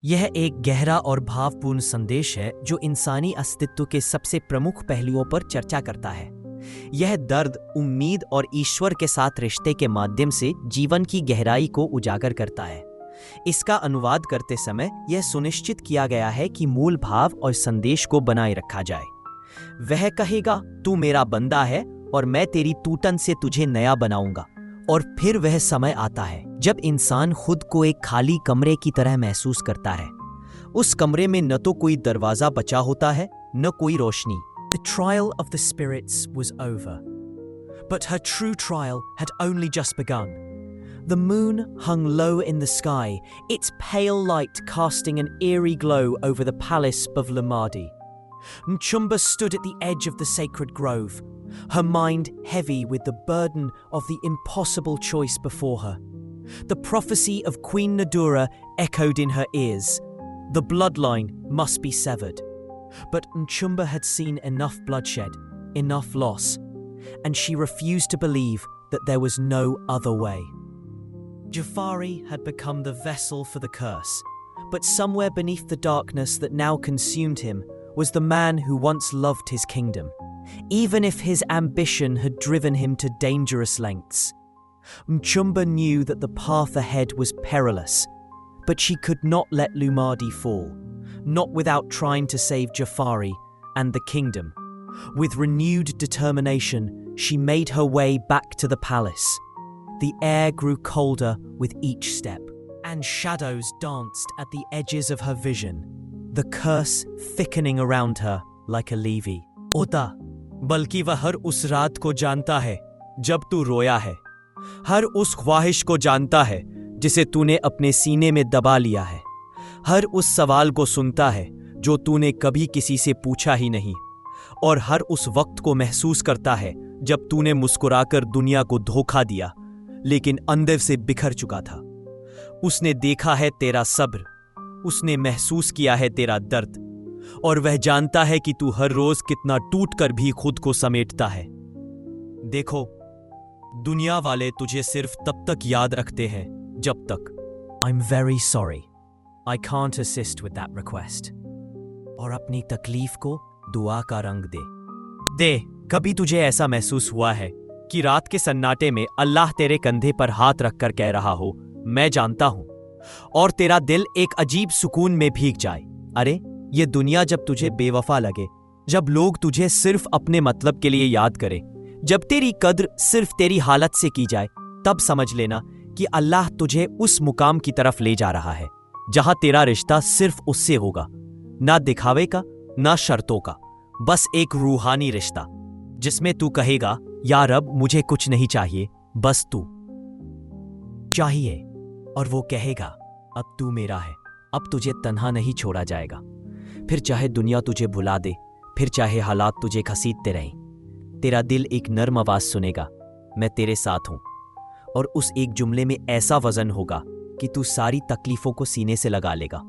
यह एक गहरा और भावपूर्ण संदेश है जो इंसानी अस्तित्व के सबसे प्रमुख पहलुओं पर चर्चा करता है। यह दर्द, उम्मीद और ईश्वर के साथ रिश्ते के माध्यम से जीवन की गहराई को उजागर करता है। इसका अनुवाद करते समय यह सुनिश्चित किया गया है कि मूल भाव और संदेश को बनाए रखा जाए। वह कहेगा, तू मेरा बंदा है और मैं तेरी टूटन से तुझे नया बनाऊंगा। और फिर वह समय आता है जब इंसान खुद को एक खाली कमरे की तरह महसूस करता है। उस कमरे में न तो कोई दरवाजा बचा होता है, न कोई रोशनी। The trial of the spirits was over, but her true trial had only just begun. The moon hung low in the sky, its pale light casting an eerie glow over the palace of Lamadi. Nchumba stood at the edge of the sacred grove, her mind heavy with the burden of the impossible choice before her. The prophecy of Queen Nadura echoed in her ears. The bloodline must be severed. But Nchumba had seen enough bloodshed, enough loss, and she refused to believe that there was no other way. Jafari had become the vessel for the curse, but somewhere beneath the darkness that now consumed him was the man who once loved his kingdom, even if his ambition had driven him to dangerous lengths. Nchumba knew that the path ahead was perilous, but she could not let Lumadi fall, not without trying to save Jafari and the kingdom. With renewed determination, she made her way back to the palace. The air grew colder with each step, and shadows danced at the edges of her vision, the curse thickening around her like a levee. ओता, बल्कि वह हर उस रात को जानता है जब तू रोया है, हर उस ख्वाहिश को जानता है जिसे तूने अपने सीने में दबा लिया है, हर उस सवाल को सुनता है जो तूने कभी किसी से पूछा ही नहीं, और हर उस वक्त को महसूस करता है जब तूने मुस्कुराकर दुनिया को धोखा दिया लेकिन अंदर से बिखर चुका था। उसने देखा है तेरा सब्र, उसने महसूस किया है तेरा दर्द, और वह जानता है कि तू हर रोज कितना टूटकर भी खुद को समेटता है। देखो, दुनिया वाले तुझे सिर्फ तब तक याद रखते हैं जब तक I'm very sorry. I can't assist with that request. और अपनी तकलीफ को दुआ का रंग दे। कभी तुझे ऐसा महसूस हुआ है कि रात के सन्नाटे में अल्लाह तेरे कंधे पर हाथ रखकर कह रहा हो, मैं जानता हूं, और तेरा दिल एक अजीब सुकून में भीग जाए? अरे, ये दुनिया जब तुझे बेवफा लगे, जब लोग तुझे सिर्फ अपने मतलब के लिए याद करें, जब तेरी कद्र सिर्फ तेरी हालत से की जाए, तब समझ लेना कि अल्लाह तुझे उस मुकाम की तरफ ले जा रहा है जहां तेरा रिश्ता सिर्फ उससे होगा, ना दिखावे का, ना शर्तों का, बस एक रूहानी रिश्ता जिसमें तू कहेगा, या रब, मुझे कुछ नहीं चाहिए, बस तू चाहिए, और वो कहेगा, अब तू मेरा है, अब तुझे तन्हा नहीं छोड़ा जाएगा। फिर चाहे दुनिया तुझे भुला दे, फिर चाहे हालात तुझे घसीटते रहें, तेरा दिल एक नर्म आवाज सुनेगा, मैं तेरे साथ हूं, और उस एक जुमले में ऐसा वजन होगा कि तू सारी तकलीफों को सीने से लगा लेगा।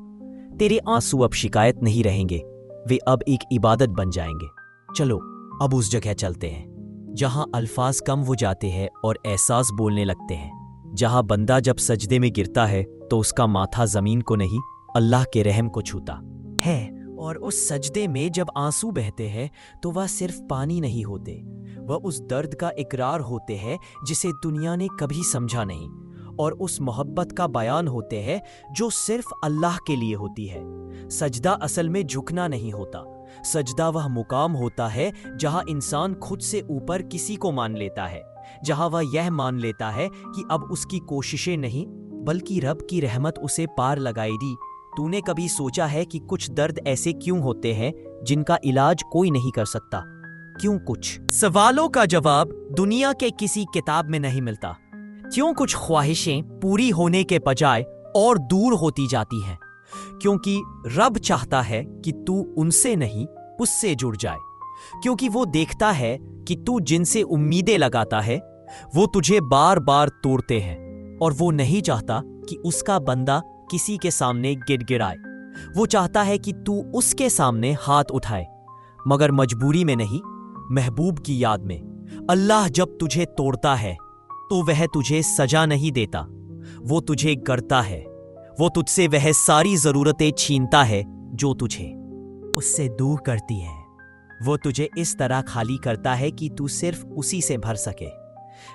तेरे आंसू अब शिकायत नहीं रहेंगे, वे अब एक इबादत बन जाएंगे। चलो अब उस जगह चलते हैं जहां अल्फाज कम हो जाते हैं और एहसास बोलने लगते हैं, जहां बंदा जब सजदे में गिरता है तो उसका माथा जमीन को नहीं, अल्लाह के रहम को छूता है। और उस सजदे में जब आंसू बहते हैं तो वह सिर्फ पानी नहीं होते, वह उस दर्द का इकरार होते हैं जिसे दुनिया ने कभी समझा नहीं, और उस मोहब्बत का बयान होते हैं जो सिर्फ अल्लाह के लिए होती है। सजदा असल में झुकना नहीं होता, सजदा वह मुकाम होता है जहां इंसान खुद से ऊपर किसी को मान लेता है, जहां वह यह मान लेता है कि अब उसकी कोशिशें नहीं बल्कि रब की रहमत उसे पार लगाएगी। तूने कभी सोचा है कि कुछ दर्द ऐसे क्यों होते हैं जिनका इलाज कोई नहीं कर सकता? क्यों कुछ सवालों का जवाब दुनिया के किसी किताब में नहीं मिलता? क्यों कुछ ख्वाहिशें पूरी होने के बजाय और दूर होती जाती हैं? क्योंकि रब चाहता है कि तू उनसे नहीं, उससे जुड़ जाए, क्योंकि वो देखता है कि तू जिनसे उम्मीदें लगाता है वो तुझे बार बार तोड़ते हैं, और वो नहीं चाहता कि उसका बंदा किसी के सामने गिड़गिड़ाए। वो चाहता है कि तू उसके सामने हाथ उठाए, मगर मजबूरी में नहीं, महबूब की याद में। अल्लाह जब तुझे तोड़ता है तो वह तुझे सजा नहीं देता, वो तुझे गढ़ता है, वो तुझसे वह सारी जरूरतें छीनता है जो तुझे उससे दूर करती है। वो तुझे इस तरह खाली करता है कि तू सिर्फ उसी से भर सके।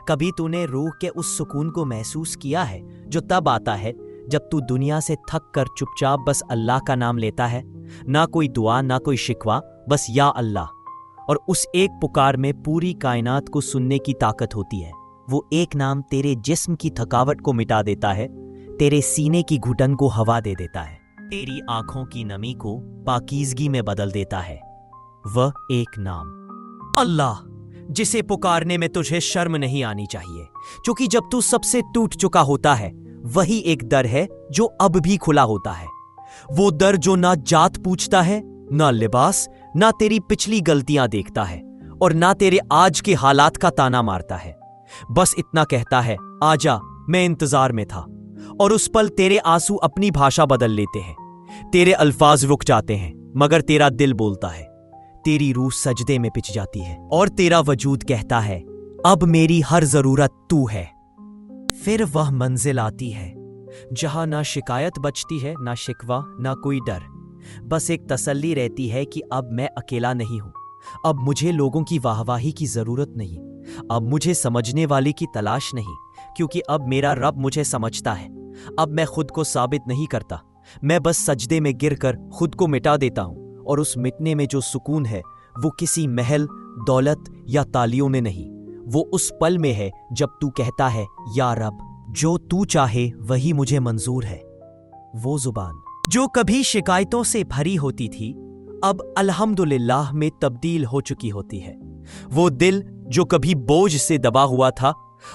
कभी तूने रूह के उस सुकून को महसूस किया है जो तब आता है जब तू दुनिया से थक कर चुपचाप बस अल्लाह का नाम लेता है? ना कोई दुआ, ना कोई शिकवा, बस या अल्लाह। और उस एक पुकार में पूरी कायनात को सुनने की ताकत होती है। वो एक नाम तेरे जिस्म की थकावट को मिटा देता है, तेरे सीने की घुटन को हवा दे देता है, तेरी आंखों की नमी को पाकीज़गी में बदल देता है। वह एक नाम अल्लाह, जिसे पुकारने में तुझे शर्म नहीं आनी चाहिए, क्योंकि जब तू सबसे टूट चुका होता है वही एक दर है जो अब भी खुला होता है। वो दर जो ना जात पूछता है, ना लिबास, ना तेरी पिछली गलतियां देखता है और ना तेरे आज के हालात का ताना मारता है। बस इतना कहता है, आजा, मैं इंतजार में था। और उस पल तेरे आंसू अपनी भाषा बदल लेते हैं, तेरे अल्फाज रुक जाते हैं, मगर तेरा दिल बोलता है। तेरी रूह सजदे में पिच जाती है और तेरा वजूद कहता है, अब मेरी हर जरूरत तू है। फिर वह मंजिल आती है जहां ना शिकायत बचती है, ना शिकवा, ना कोई डर। बस एक तसल्ली रहती है कि अब मैं अकेला नहीं हूं, अब मुझे लोगों की वाहवाही की जरूरत नहीं, अब मुझे समझने वाले की तलाश नहीं, क्योंकि अब मेरा रब मुझे समझता है। अब मैं खुद को साबित नहीं करता, मैं बस सजदे में गिरकर खुद को मिटा देता हूं। और उस मिटने में जो सुकून है वो किसी महल, दौलत या तालियों में नहीं, वो उस पल में है जब तू कहता है, या रब, जो तू चाहे वही मुझे मंजूर है। वो जुबान जो कभी शिकायतों से भरी होती थी अब अल्हम्दुलिल्लाह में तब्दील हो चुकी होती है। वो दिल जो कभी बोझ से दबा हुआ था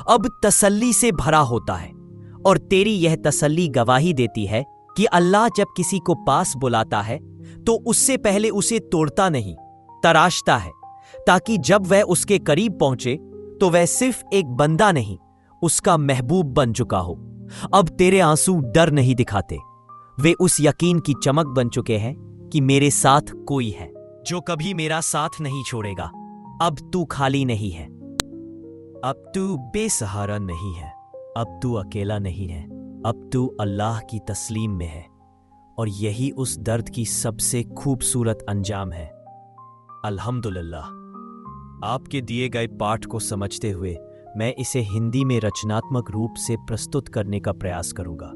अब तसल्ली से भरा होता है। और तेरी यह तसल्ली गवाही देती है कि अल्लाह जब किसी को पास बुलाता है तो उससे पहले उसे तोड़ता नहीं, तराशता है, ताकि जब वह उसके करीब पहुंचे तो वह सिर्फ एक बंदा नहीं, उसका महबूब बन चुका हो। अब तेरे आंसू डर नहीं दिखाते, वे उस यकीन की चमक बन चुके हैं कि मेरे साथ कोई है जो कभी मेरा साथ नहीं छोड़ेगा। अब तू खाली नहीं है, अब तू बेसहारा नहीं है, अब तू अकेला नहीं है, अब तू अल्लाह की तस्लीम में है। और यही उस दर्द की सबसे खूबसूरत अंजाम है। अल्हम्दुलिल्लाह, आपके दिए गए पाठ को समझते हुए मैं इसे हिंदी में रचनात्मक रूप से प्रस्तुत करने का प्रयास करूंगा।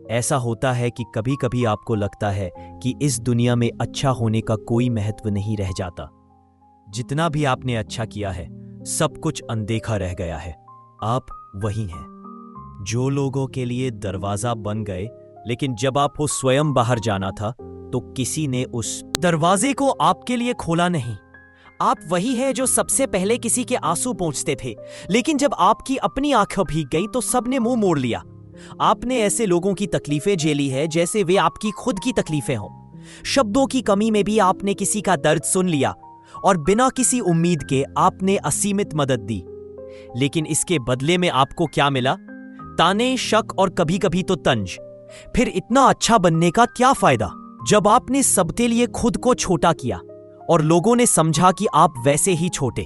ऐसा होता है कि कभी कभी आपको लगता है कि इस दुनिया में अच्छा होने का कोई महत्व नहीं रह जाता। जितना भी आपने अच्छा किया है सब कुछ अनदेखा रह गया है। आप वही हैं जो लोगों के लिए दरवाजा बन गए, लेकिन जब आपको स्वयं बाहर जाना था तो किसी ने उस दरवाजे को आपके लिए खोला नहीं। आप वही है जो सबसे पहले किसी के आंसू पोंछते थे, लेकिन जब आपकी अपनी आंखें भीग गई तो सबने मुंह मोड़ लिया। आपने ऐसे लोगों की तकलीफें झेली है जैसे वे आपकी खुद की तकलीफें हों। शब्दों की कमी में भी आपने किसी का दर्द सुन लिया और बिना किसी उम्मीद के आपने असीमित मदद दी। लेकिन इसके बदले में आपको क्या मिला? ताने, शक और कभी कभी तो तंज। फिर इतना अच्छा बनने का क्या फायदा जब आपने सबके लिए खुद को छोटा किया और लोगों ने समझा कि आप वैसे ही छोटे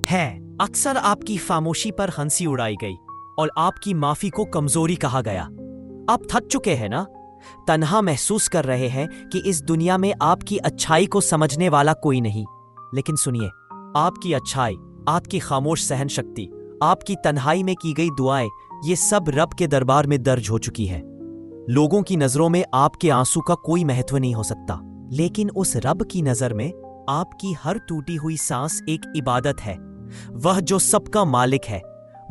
हैं। अक्सर आपकी खामोशी पर हंसी उड़ाई गई और आपकी माफी को कमजोरी कहा गया। आप थक चुके हैं ना? तन्हा महसूस कर रहे हैं कि इस दुनिया में आपकी अच्छाई को समझने वाला कोई नहीं। लेकिन सुनिए, आपकी अच्छाई, आपकी खामोश सहन शक्ति, आपकी तन्हाई में की गई दुआएं, ये सब रब के दरबार में दर्ज हो चुकी है। लोगों की नजरों में आपके आंसू का कोई महत्व नहीं हो सकता, लेकिन उस रब की नजर में आपकी हर टूटी हुई सांस एक इबादत है। वह जो सबका मालिक है,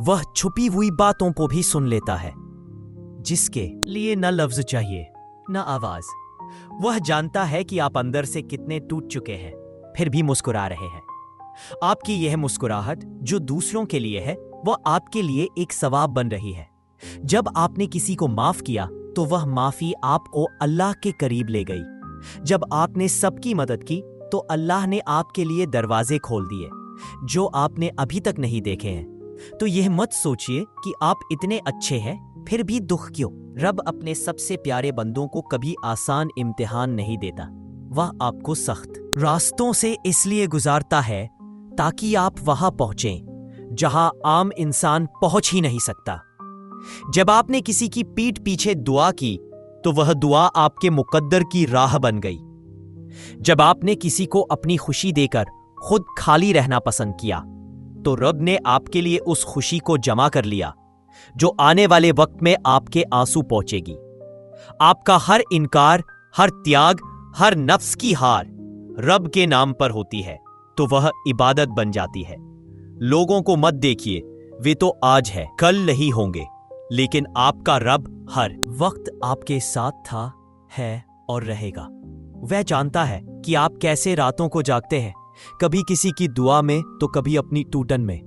वह छुपी हुई बातों को भी सुन लेता है, जिसके लिए न लफ्ज चाहिए न आवाज। वह जानता है कि आप अंदर से कितने टूट चुके हैं, फिर भी मुस्कुरा रहे हैं। आपकी यह मुस्कुराहट जो दूसरों के लिए है, वह आपके लिए एक सवाब बन रही है। जब आपने किसी को माफ किया तो वह माफी आपको अल्लाह के करीब ले गई। जब आपने सबकी मदद की तो अल्लाह ने आपके लिए दरवाजे खोल दिए जो आपने अभी तक नहीं देखे हैं। तो यह मत सोचिए कि आप इतने अच्छे हैं फिर भी दुख क्यों। रब अपने सबसे प्यारे बंदों को कभी आसान इम्तिहान नहीं देता, वह आपको सख्त रास्तों से इसलिए गुजारता है ताकि आप वहां पहुंचें जहां आम इंसान पहुंच ही नहीं सकता। जब आपने किसी की पीठ पीछे दुआ की तो वह दुआ आपके मुकद्दर की राह बन गई। जब आपने किसी को अपनी खुशी देकर खुद खाली रहना पसंद किया, तो रब ने आपके लिए उस खुशी को जमा कर लिया जो आने वाले वक्त में आपके आंसू पहुंचेगी। आपका हर इनकार, हर त्याग, हर नफ्स की हार रब के नाम पर होती है, तो वह इबादत बन जाती है। लोगों को मत देखिए, वे तो आज है, कल नहीं होंगे, लेकिन आपका रब हर वक्त आपके साथ था, है और रहेगा। वह जानता है कि आप कैसे रातों को जागते हैं, कभी किसी की दुआ में तो कभी अपनी टूटन में।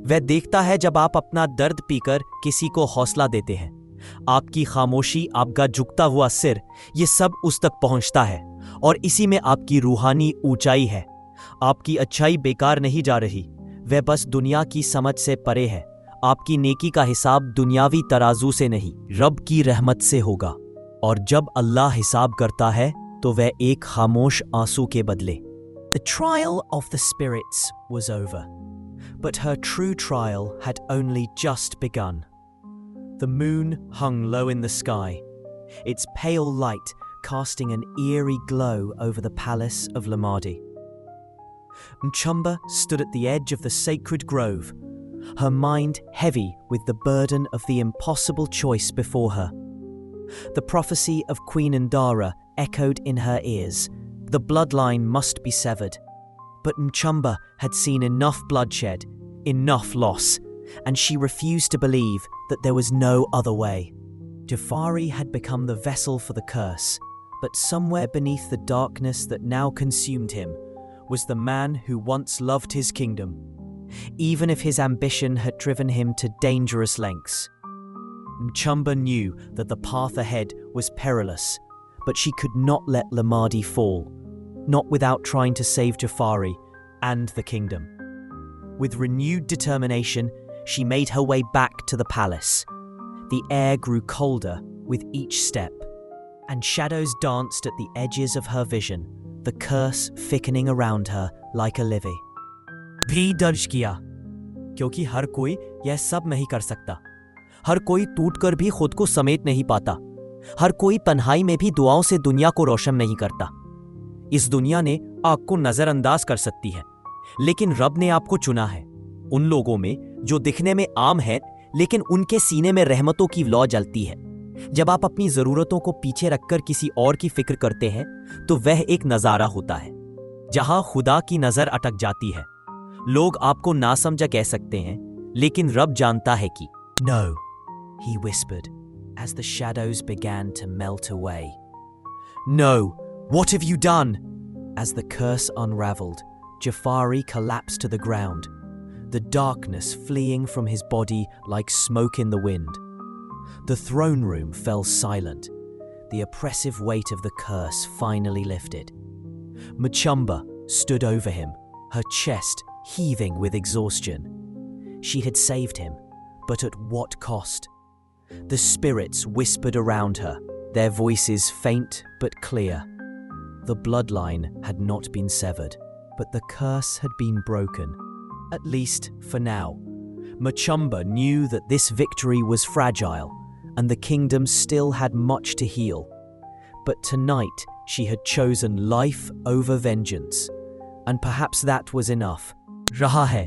वह देखता है जब आप अपना दर्द पीकर किसी को हौसला देते हैं। आपकी खामोशी, आपका झुकता हुआ सिर, ये सब उस तक पहुंचता है और इसी में आपकी रूहानी ऊंचाई है। आपकी अच्छाई बेकार नहीं जा रही, वह बस दुनिया की समझ से परे है। आपकी नेकी का हिसाब दुनियावी तराजू से नहीं, रब की रहमत से होगा। और जब अल्लाह हिसाब करता है तो वह एक खामोश आंसू के बदले। The trial of the spirits was over, but her true trial had only just begun. The moon hung low in the sky, its pale light casting an eerie glow over the palace of Lamadi. Mchumba stood at the edge of the sacred grove, her mind heavy with the burden of the impossible choice before her. The prophecy of Queen Indara echoed in her ears. The bloodline must be severed. But Mchumba had seen enough bloodshed, enough loss, and she refused to believe that there was no other way. Jafari had become the vessel for the curse, but somewhere beneath the darkness that now consumed him was the man who once loved his kingdom, even if his ambition had driven him to dangerous lengths. Mchumba knew that the path ahead was perilous, but she could not let Lamadi fall, not without trying to save Jafari and the kingdom. With renewed determination, she made her way back to the palace. The air grew colder with each step, and shadows danced at the edges of her vision, the curse thickening around her like a levee. भी दर्ज किया, क्योंकि हर कोई यह सब नहीं कर सकता। हर कोई टूटकर भी खुद को समेट नहीं पाता। हर कोई तन्हाई में भी दुआओं से दुनिया को रोशन नहीं करता। इस दुनिया ने आपको नजरअंदाज कर सकती है, लेकिन रब ने आपको चुना है। उन लोगों में जो दिखने में आम है, लेकिन उनके सीने में रहमतों की लौ जलती है। जब आप अपनी जरूरतों को पीछे रखकर किसी और की फिक्र करते हैं, तो वह एक नजारा होता है जहां खुदा की नजर अटक जाती है। लोग आपको नासमझा कह सकते हैं, लेकिन रब जानता है कि No, he whispered as the shadows began to melt away. No, what have you done? As the curse unraveled, Jafari collapsed to the ground, the darkness fleeing from his body like smoke in the wind. The throne room fell silent, the oppressive weight of the curse finally lifted. Mchumba stood over him, her chest heaving with exhaustion. She had saved him, but at what cost? The spirits whispered around her, their voices faint but clear. The bloodline had not been severed, but the curse had been broken, at least for now. Mchumba knew that this victory was fragile, and the kingdom still had much to heal. But tonight she had chosen life over vengeance, and perhaps that was enough. रहा है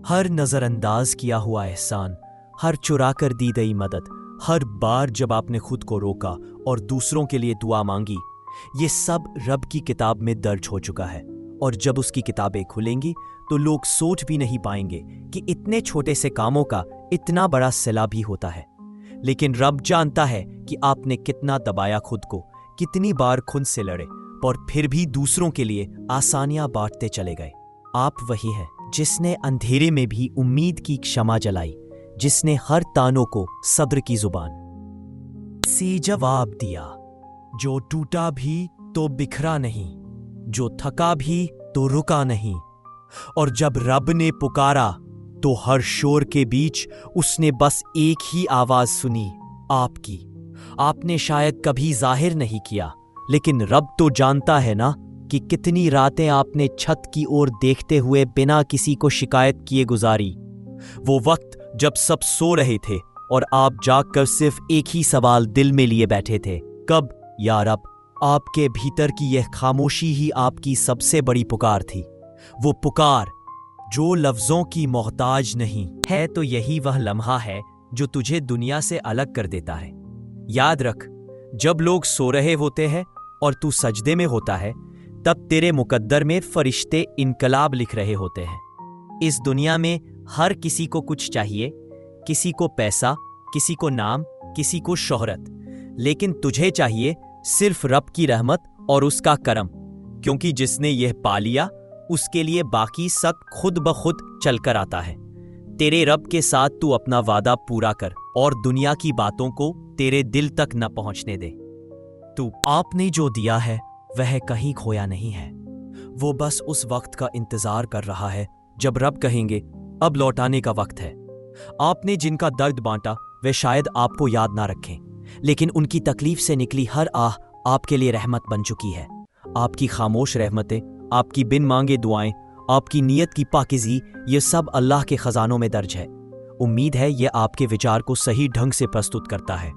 हर नजरअंदाज किया हुआ एहसान, हर चुरा कर दी गई मदद, हर बार जब आपने खुद को रोका और दूसरों के लिए दुआ मांगी, ये सब रब की किताब में दर्ज हो चुका है। और जब उसकी किताबें खुलेंगी तो लोग सोच भी नहीं पाएंगे कि इतने छोटे से कामों का इतना बड़ा सिला भी होता है। लेकिन रब जानता है कि आपने कितना दबाया खुद को, कितनी बार खुद से लड़े और फिर भी दूसरों के लिए आसानियां बांटते चले गए। आप वही हैं जिसने अंधेरे में भी उम्मीद की क्षमा जलाई, जिसने हर तानों को सब्र की जुबान से जवाब दिया, जो टूटा भी तो बिखरा नहीं, जो थका भी तो रुका नहीं। और जब रब ने पुकारा तो हर शोर के बीच उसने बस एक ही आवाज सुनी, आपकी। आपने शायद कभी जाहिर नहीं किया, लेकिन रब तो जानता है ना कि कितनी रातें आपने छत की ओर देखते हुए बिना किसी को शिकायत किए गुजारी। वो वक्त जब सब सो रहे थे और आप जागकर सिर्फ एक ही सवाल दिल में लिए बैठे थे, कब या रब? आपके भीतर की यह खामोशी ही आपकी सबसे बड़ी पुकार थी। वो पुकार जो लफ्जों की मोहताज नहीं है। तो यही वह लम्हा है जो तुझे दुनिया से अलग कर देता है। याद रख, जब लोग सो रहे होते हैं और तू सजदे में होता है, तब तेरे मुकद्दर में फरिश्ते इनकलाब लिख रहे होते हैं। इस दुनिया में हर किसी को कुछ चाहिए, किसी को पैसा, किसी को नाम, किसी को शोहरत, लेकिन तुझे चाहिए सिर्फ रब की रहमत और उसका करम, क्योंकि जिसने यह पा लिया उसके लिए बाकी सब खुद ब खुद चलकर आता है। तेरे रब के साथ तू अपना वादा पूरा कर और दुनिया की बातों को तेरे दिल तक न पहुंचने दे। तू आपने जो दिया है वह कहीं खोया नहीं है। वो बस उस वक्त का इंतजार कर रहा है जब रब कहेंगे अब लौटाने का वक्त है। आपने जिनका दर्द बांटा वे शायद आपको याद ना रखें, लेकिन उनकी तकलीफ से निकली हर आह आपके लिए रहमत बन चुकी है। आपकी खामोश रहमतें, आपकी बिन मांगे दुआएं, आपकी नीयत की पाकिज़ी, ये सब अल्लाह के खजानों में दर्ज है। उम्मीद है ये आपके विचार को सही ढंग से प्रस्तुत करता है।